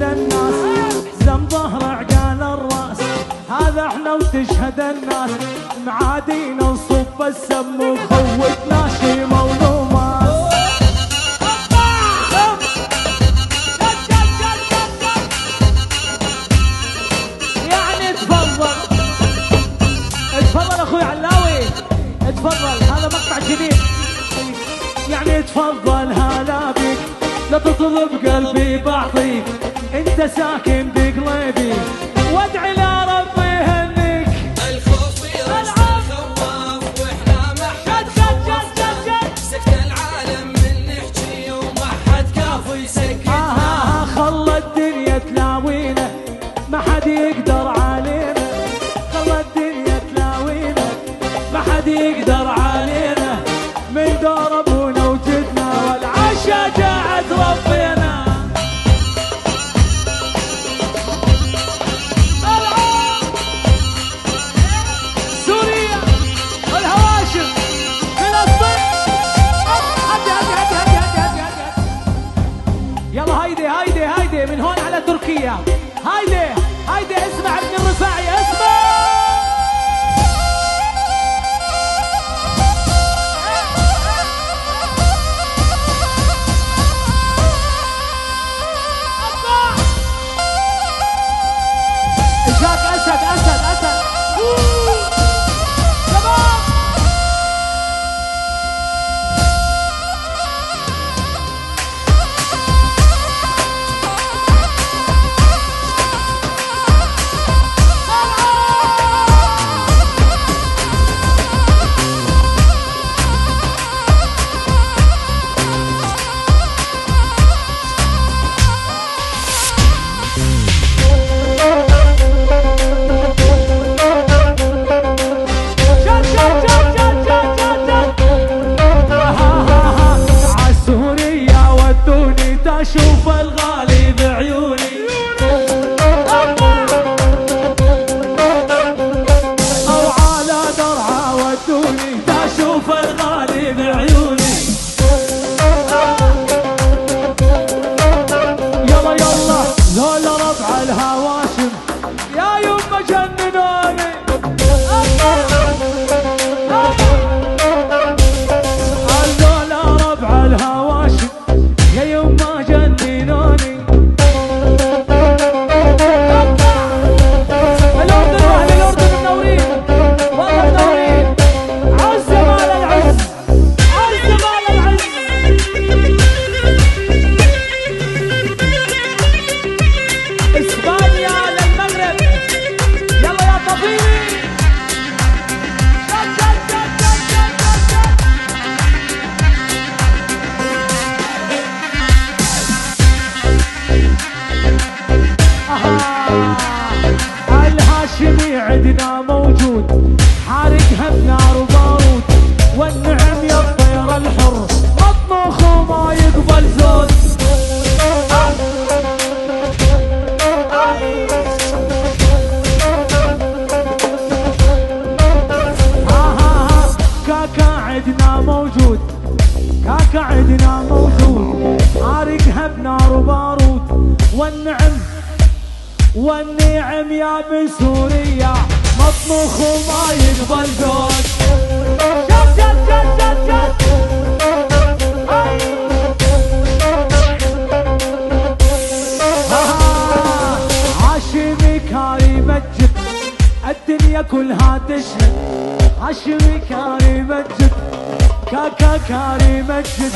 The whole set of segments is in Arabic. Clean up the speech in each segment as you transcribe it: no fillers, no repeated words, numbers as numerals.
تشهد الناس، زم ظهر عقال الراس، هذا احنا وتشهد الناس، معادينا وصب السم وخوتنا شيمة ونوماس. يعني تفضل اخوي علاوي، تفضل، هذا مقطع جديد. يعني تفضل هلا بيك، لا تطلب قلبي بعطيك، انت ساكن بقلبي وادعي لربي يهنيك. الخوف يرشد الخواف واحنا ما حد خواف، سكت العالم من نحكي وما حد كافي يسكت. خلى الدنيا تلاوينا ما حد يقدر علينا، خلى الدنيا تلاوينا ما حد يقدر علينا، من دور ابونا وجدنا والعشا جاعت ربنا. سوريا والهواشم فلسطين، يلا هيدي من هون على تركيا، هيدي اسمع ابن الرفاعي، اسمع. اسد شباب. اشوف الغالي بعيوني، او على درعا ودوني اشوف الغالي بعيوني. يلا ذول ربع الهواشم يا يما جننوني، هذول ربع الهواشم يا يما جننوني. الأردن وأهل الأردن منورين، والله منورين. عز مال العز، عز مال العز. إسبانيا للمغرب، يلا يا طبيبي. الهاشمي عندنا موجود، حارقها بنار وبارود، والنعم يا الطير الحر مطبوخ وما يقبل زود. كاكا عندنا موجود، كاكا عندنا موجود، حارقها بنار وبارود، والنعم يا بسوريا مطبوخ وما يقبل زود. شد هاشمي كاري مجد، الدنيا كلها تشهد، هاشمي كاري مجد، كاكا كاري مجد،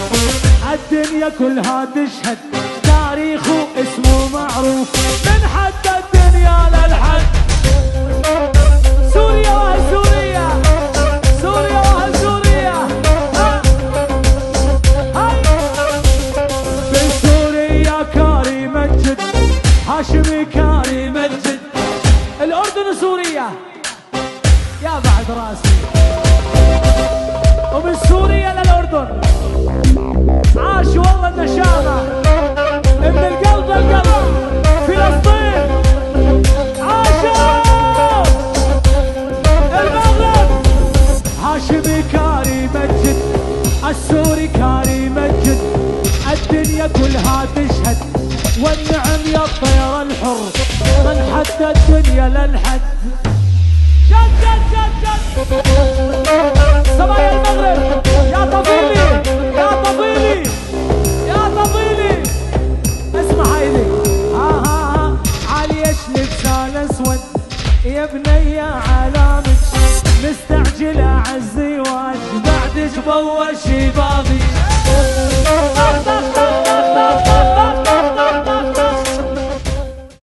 الدنيا كلها تشهد، تاريخه اسمه معروف من حد الدنيا للحد. سوريا واهل سوريا، سوريا واهل سوريا، بسوريا كاري مجد، هاشمي كاري مجد. الأردن وسوريا يا بعد راسي، ومن سوريا للأردن عاش والله النشاطة، من القلب للقلب فلسطين، عاشوا المغرب. هاشمي كاري مجد، السوري كاري مجد، الدنيا كلها تشهد، والنعم يا الطير ود الدنيا للحد. جد جد جد جد صبايا المغرب يا طفيلي يا طفيلي يا طفيلي. اسمع هيدي ها عاليش لبسان اسود يا بني علامك مستعجلة عالزواج بعدك بول شبابي.